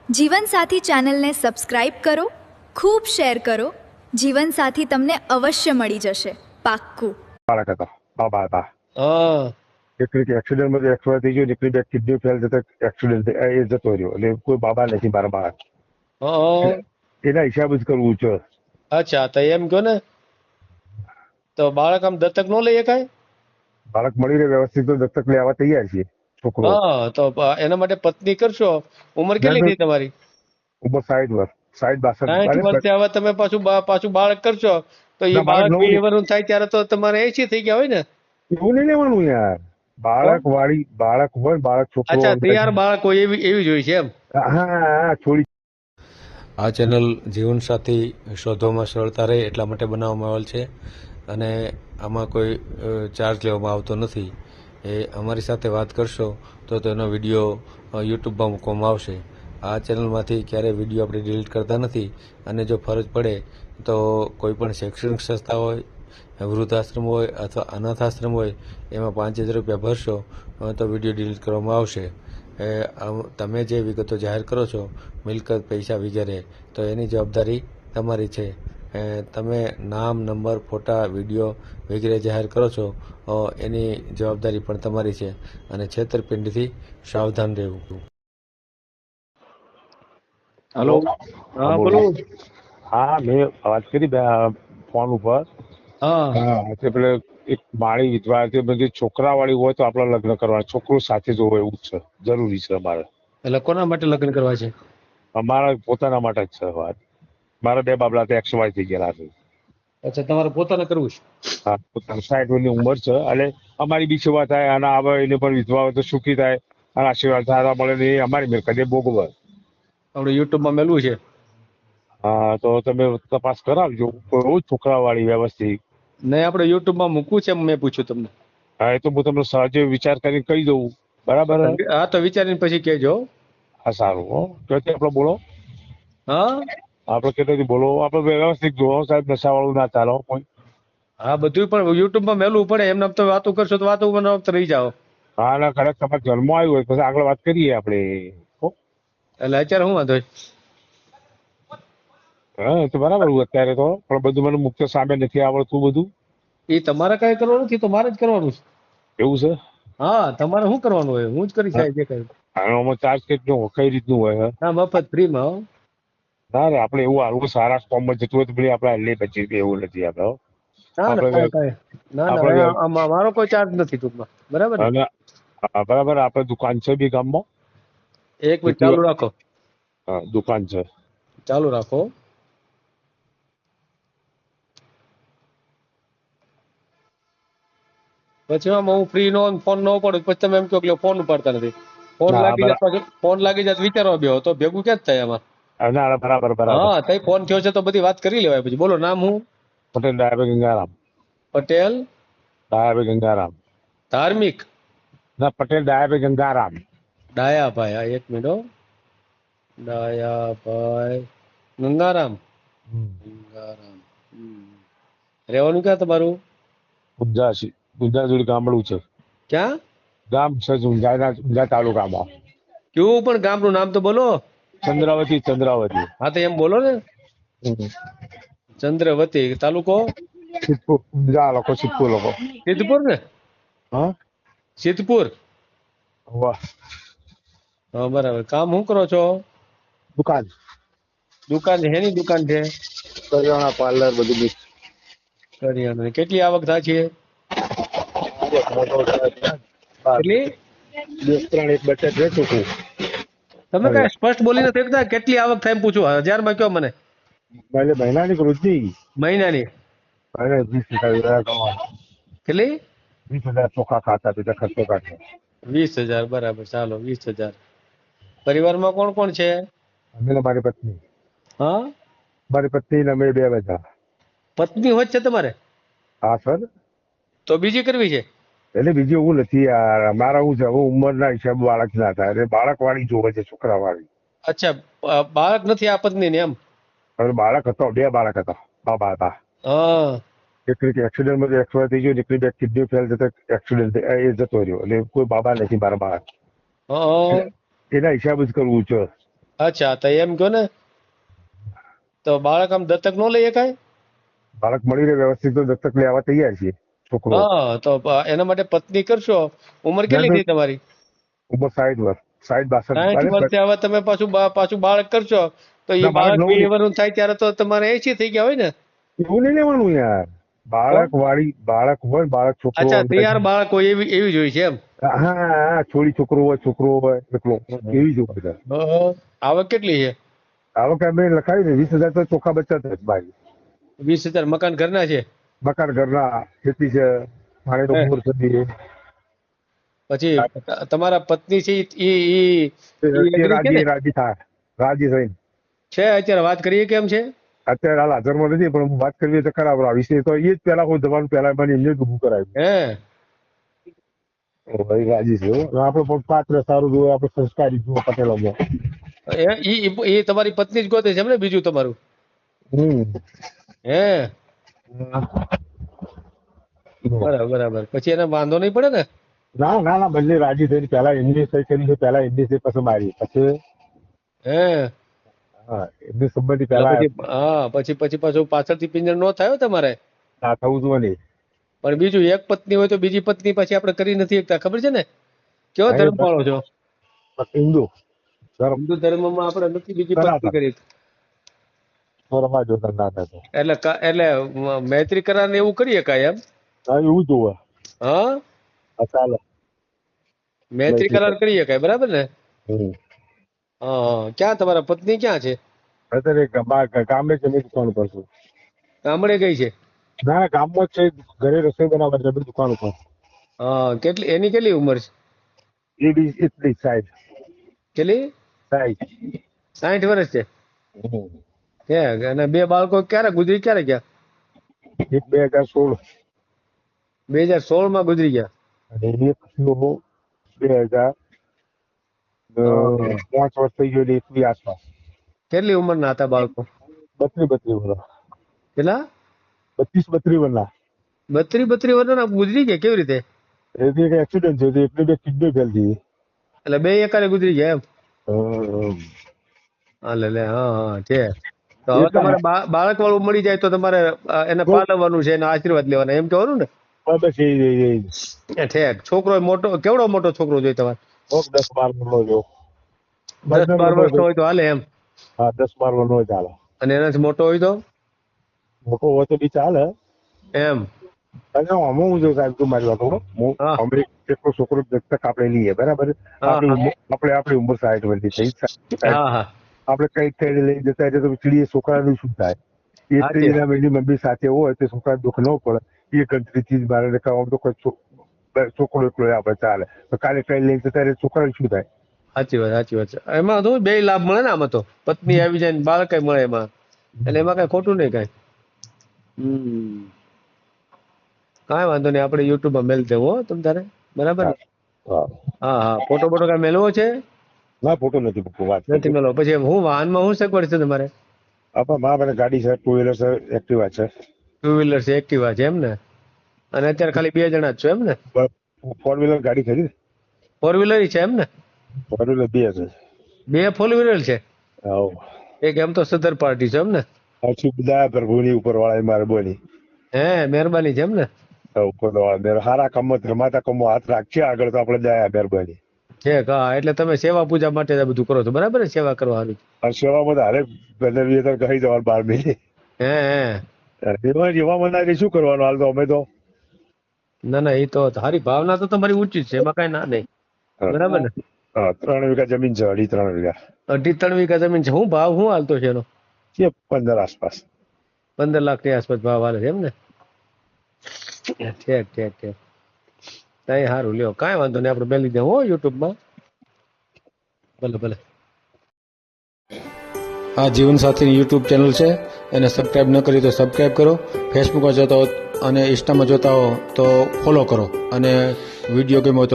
જીવનસાથી ચેનલને સબસ્ક્રાઇબ કરો, ખૂબ શેર કરો. જીવનસાથી તમને અવશ્ય મળી જશે, પાક્કું. બાળક હતા બાબા હતા હા એકલી એક્સિડન્ટ માં એક્સપાયર થઈ ગયો એકલી બે કિડની ફેલ થતા એક્સિડન્ટ એ જતો રહ્યો એટલે કોઈ બાબા નથી મારા બાળક હા એના હિસાબ જ કરવું છે. અચ્છા તો એમ કહો ને તો બાળક આમ દત્તક નો લઈ શકાય? બાળક મળી રહે વ્યવસ્થિત તો દત્તક લેવા તૈયાર છે છોકરો. હા તો એના માટે પત્ની કરશો. ઉંમર કેટલી થઈ તમારી? ઉંમર 60 વર્ષ 60 60 62 વર્ષે હવે તમે પાછું બાળક કરશો તો એ ના, બાળક બાળક નવું 2 વર્ષનું થાય ત્યારે તો તમારે 80 થઈ ગયા હોય ને? એવું નહીં લેવાનું યાર. બાળક વાળી બાળક હોય બાળક છોકરો અચ્છા તૈયાર બાળક હોય એવી જ હોય છે એમ? હા થોડી. આ ચેનલ જીવનસાથી શોધવામાં સરળતા રહે એટલા માટે બનાવવામાં આવેલ છે અને આમાં કોઈ ચાર્જ લેવામાં આવતો નથી. એ અમારી સાથે વાત કરશો તો તેનો વિડીયો યુટ્યુબમાં મૂકવામાં આવશે. આ ચેનલમાંથી ક્યારેય વિડીયો આપણે ડિલીટ કરતા નથી અને જો ફરજ પડે તો કોઈ પણ શૈક્ષણિક સંસ્થા હોય, વૃદ્ધાશ્રમ હોય અથવા અનાથાશ્રમ હોય એમાં 5000 રૂપિયા ભરશો તો વિડીયો ડિલીટ કરવામાં આવશે. તમે જે વિગતો જાહેર કરો છો મિલકત પૈસા વગેરે તો એની જવાબદારી તમારી છે. તમે નામ, નંબર, ફોટા, વિડીયો વગેરે જાહેર કરો છો એની જવાબદારી પણ તમારી છે અને છેતરપિંડીથી સાવધાન રહેવું. હલો હા બોલો. હા મેં વાત કરી ફોન ઉપર. હા હા તે પેલે એક માળી વિધવા તે બધી છોકરા વાળી હોય તો આપડે લગ્ન કરવાના છોકરો સાથે જ હોય એવું છે જરૂરી છે અમારે. એટલે કોના માટે લગ્ન કરવા છે? અમારા પોતાના માટે જ છે વાત. મારા 2 બાબલા તો XY થઈ ગયેલા છે. અચ્છા તમારે પોતાને કરવું છે? હા પોતાની 60 વર્ષની ઉંમર છે એટલે અમારી બી સેવા થાય અને આવે એને પણ વિધવા હોય તો સુખી થાય અને આશીર્વાદ સારા મળે ને એ અમારી મિલકત એ ભોગવે. આપણે યુટ્યુબમાં મેલવું છે? હા તો તમે તપાસ કરાવજો કોઈ છોકરા વાળી વ્યવસ્થિત. નહીં આપણે યુટ્યુબમાં મૂકવું છે મેં પૂછ્યું તમને. હા એ તો હું તમને સહજે વિચાર કરીને કહી દઉં બરાબર. હા તો વિચારીને પછી કહેજો. હા સારું હો ક્યાંથી આપડે બોલો હા આપડે ક્યાંથી બોલો આપડે વ્યવસ્થિત જોવો સાહેબ નશાવાળું ના ચાલો કોઈ. હા બધું પણ યુટ્યુબમાં મેલવું પડે એમને તો વાતો કરશો તો વાતો બનાવતા રહી જાઓ. હા ના ખરેખર તમારે જન્મ આવ્યું હોય પછી આગળ વાત કરીએ આપણે. એટલે અત્યારે શું વાંધો? હા એ તો બરાબર અત્યારે તો પણ બધું મને મુખ્ય સામે નથી આવડતું બધું. એ તમારે કઈ કરવાનું નથી તો મારે જ કરવાનું છે. એવું છે? હા તમારે શું કરવાનું હોય હું જ કરી સાહેબ જે કઈ. આમાં ચાર્જ કેટલો કઈ રીતનું હોય? હા મફત ફ્રીમાં. ના રે આપણે એવું હાલવું સારા ફોર્મમાં જતું હોય તો પછી આપણે લે પછી એવું નથી આપણે. ના ના આપણે કઈ ના આપણે ના મારો કોઈ ચાર્જ નથી ટૂંકમાં બરાબર ને? અને બરાબર આપણે દુકાન છે બી ગામમાં. એક મિનિટ ચાલુ રાખો. હા દુકાન છે. ચાલુ રાખો. પછી આમાં હું ફ્રી નો ફોન ન પડે પછી તમે એમ કહો કે ફોન ઉપાડતા નથી. ફોન ના લાગી જાય પછી ફોન લાગી જાય વિચારવા બેહો તો ભેગું ક્યાં જ થાય એમાં? ના બરાબર બરાબર. હા તઈ ફોન થયો છે તો બધી વાત કરી લેવાય પછી. બોલો નામ હું? પટેલ ડાયાભાઈ ગંગારામ. પટેલ ડાયાભાઈ ગંગારામ. ધાર્મિક ના પટેલ ડાયાભાઈ ગંગારામ. ડાયાભાઈ. હા એક મિનિટ હો. ડાયાભાઈ ગંગારામ. ગંગારામ. રહેવાનું ક્યાં તમારું? ઊંઝા જોડે ગામડું છે. ક્યાં ગામ છે ઊંઝા તાલુકામાં. કેવું પણ ગામનું નામ તો બોલો. ચંદ્રાવતી ચંદ્રાવતી. હા તો એમ બોલો ને. ચંદ્રવતી. તાલુકો? સિદ્ધપુર ઊંઝા લોકો સિદ્ધપુર લોકો. સિદ્ધપુર ને? હા સિદ્ધપુર. વાહ. હા બરાબર. કામ શું કરો છો? દુકાન. દુકાન છે. હેની દુકાન છે? કરિયાણા પાર્લર બધું મિક્સ. કરિયાણાની. કેટલી આવક થાય છે? કેટલી? 2-3 એક બચત વેચું છું. તમે કઈ સ્પષ્ટ બોલી નથી શકતા. કેટલી આવક થાય એમ પૂછું? 1000 માં કયો મને. મહિનાની વૃદ્ધિ. મહિનાની અરે 20,000 કમાવાનું. કેટલી? 20,000 ચોખ્ખા ખાતા પીતા ખર્ચો કાઢે. 20,000 બરાબર. ચાલો 20,000. પરિવારમાં કોણ કોણ છે? અમે ને મારી પત્ની. હા મારી પત્ની ને અમે 2 બધા. પત્ની હોય છે તમારે? હા સર. તો બીજી કરવી છે? એટલે બીજું એવું નથી યાર મારા હું છે હું ઉંમરના હિસાબ બાળક ના થાય એટલે બાળક વાળી જોવે છે છોકરા વાળી. અચ્છા બાળક નથી આ પત્ની ને એમ? હવે બાળક હતો 2 બાળક હતા બાબા હતા. હા એકલી એક્સિડન્ટ માં એક્સપાયર થઈ ગયો એકલી બે કિડની ફેલ થતા એક્સિડન્ટ એ જતો રહ્યો એટલે કોઈ બાબા નથી મારા બાળક હા એના હિસાબ જ કરવું છે. અચ્છા તો એમ કહો ને તો બાળક આમ દત્તક નો લઈ શકાય? બાળક મળી રહે વ્યવસ્થિત તો દત્તક લેવા તૈયાર છીએ છોકરો. હા તો એના માટે પત્ની કરશો. ઉંમર કેટલી થઈ તમારી? ઉંમર 60 વર્ષ 60 60 62. વર્ષે હવે તમે પાછું બાળક કરશો તો એ ના, બાળક બાળક નવું 20 વર્ષનું થાય ત્યારે તો તમારે 80 થઈ ગયા હોય ને? એવું નહીં લેવાનું યાર. બાળક હોય બાળક છોકરો અચ્છા હોય. તૈયાર બાળક હોય એવી જ હોય છે એમ? હા છોડી છોકરો હોય એકલો એવી જ હોય બધા. આવક કેટલી છે? આવક અમે લખાવી ને 20,000 તો ચોખ્ખા બચ્ચા થાય ભાઈ. 20,000 મકાન ઘરના છે? મકાન ઘરના, ખેતી છે, પાણીનો હે. બોર છે. પછી તમારા પત્ની છે ઈ agree છે ને? રાજી થઈને છે અત્યારે વાત કરીએ કેમ છે? અત્યારે હાલ હાજરમાં નથી પણ હું વાત કરવી તો ખરાબ આ વિષય તો એ જ પેલા હું જવાનું પેલા મને એમને જ ઊભું કરાવ્યું. ભાઈ રાજી છે હો. આપણે પણ પાત્ર સારું જોવે, આપણે સંસ્કારી જુઓ પટેલોમાં. એ તમારી પત્ની જ ગોતે છે એમ ને બીજું તમારું? હે બરાબર. પછી એને વાંધો નહીં પડે ને? ના બંને રાજી થઈને પેલા એમની સહી કરી છે, પેલા એમની સહી પછી મારી, પછી હે એમની સંબંધી પેલા પછી પાછું પાછળથી પિંજર નો થાય હો તમારે. ના થવું જોઈએ નહીં. પણ બીજું એક પત્ની હોય તો બીજી પત્ની પછી આપણે કરી નથી શકતા, ખબર છે ને? કેવો ધર્મ પાળો છો? હિન્દુ હિન્દુ ધર્મમાં આપણે નથી બીજી પત્ની કરી. એટલે મૈત્રી કરાર ને એવું કરી શકાય એમ? એવું જોવે. હા ચાલે. મૈત્રી કરાર કરી શકાય, બરાબર ને? ક્યાં તમારા પત્ની ક્યાં છે? અત્યારે ગામડે જમીન દુકાન ઉપર છું. ગામડે ગઈ છે? ના ગામમાં જ છે, ઘરે રસોઈ બનાવવા જમીન દુકાન ઉપર. એની કેટલી ઉંમર છે? એ બી એટલી 60. કેટલી? 60 વર્ષ છે. અને બે બાળકો ક્યારે ગયા? એક 2016. 2016 માં ગુજરી ગયા. અને એક 2005 વર્ષ થઈ ગયો, 21 આસપાસ. કેટલી ઉંમરના હતા બાળકો? 32 વર્ષ. કેટલા? 32 વર્ષના. 32 વર્ષના ગુજરી ગયા કેવી રીતે? એથી એક એક્સિડન્ટ થયો, એટલે બે કિડની ફેલ થઈ. એટલે બે એકારે ગુજરી ગયા એમ? છે. તો હવે તમારે બાળક વાળું મળી જાય તો તમારે એને પાલવવાનું છે, એના આશીર્વાદ લેવાના એમ કહેવાનું ને? બસ એ ઠેક. છોકરો મોટો કેવડો મોટો છોકરો જોઈએ તમારે? 10-12 વર્ષનો જો. 10-12 વર્ષનો હોય તો હાલે એમ? હા 10-12 વર્ષનો હોય ચાલે. અને એનાથી મોટો હોય તો? મોટો હોય તો બી ચાલે એમ? હું જો સાહેબ તું મારી વાત હું અમે કેટલો છોકરો દત્તક આપણે લઈએ, બરાબર? આપણી ઉંમર 60 વર્ષની થઈ. આપણે કઈ થઈને લઈ જતા એટલે તો ચીડીએ છોકરાનું શું થાય? એટલે એના એની મમ્મી સાથે હોય તો છોકરા દુઃખ ન પડે. એ ગણતરીથી જ મારે આમ તો કોઈ છોકરો એકલો આપણે ચાલે. તો કાલે કઈ લઈને જતા એટલે છોકરાને શું થાય? સાચી વાત છે. એમાં તો બે લાભ મળે ને આમાં તો. પત્ની આવી જાય ને બાળક મળે એમાં, એટલે એમાં કઈ ખોટું નહીં કઈ. કાંઈ વાંધો નહીં, આપણે યુટ્યુબ માં મેલ દેવો તમ તારે, બરાબર? હા ફોટો કઈ મેલવો છે? ના ફોટો નથી મેળવો. પછી હું વાહનમાં શું સગવડ છે તમારે? મારા ગાડી છે, 2 વ્હીલર છે, એક્ટિવા છે. 2 વ્હીલર છે, એક્ટિવા છે એમ ને? અને અત્યારે ખાલી 2 જણા જ છો એમ ને? 4 વ્હીલર ગાડી ખરી. 4 વ્હીલર છે એમ ને? 4 વ્હીલર 2 છે. 2 4 વ્હીલર છે? એક એમ તો સદર પાર્ટી છે એમ ને? બધા પ્રભુની ઉપર વાળા મારે બોલી. મહેરબાની છે એમ ને? સારા કામમાં ધર્માતા કામમાં હાથ રાખશે આગળ તો આપણે દયા મહેરબાની છે. એટલે તમે સેવા પૂજા માટે બધું કરો છો, બરાબર ને? સેવા કરવાની સેવામાં હારે કહી જવાનું 12 મિનિટ. એવા મનાય શું કરવાનું હાલ તો અમે તો. ના એ તો સારી ભાવના તો તમારી ઊંચી જ છે, એમાં કઈ ના નહીં, બરાબર ને? 3 વીઘા જમીન છે. 2.5-3 વીઘા. 2.5-3 વીઘા જમીન છે. શું ભાવ શું હાલતો છે એનો? 15 આસપાસ. 15 લાખ ની આસપાસ ભાવ હાલે છે એમ ને? ઠીક. કઈ સારું લ્યો, કઈ વાંધો નહીં, આપણે મેલી દે હો યુટ્યુબ માં. ભલે. આ જીવનસાથીની યુટ્યુબ ચેનલ છે, એને સબસ્ક્રાઈબ ન કરી તો સબસ્ક્રાઈબ કરો. ફેસબુકમાં જોતા હો અને ઇન્સ્ટામાં જોતા હો તો ફોલો કરો. અને વિડીયો ગેમ હોય તો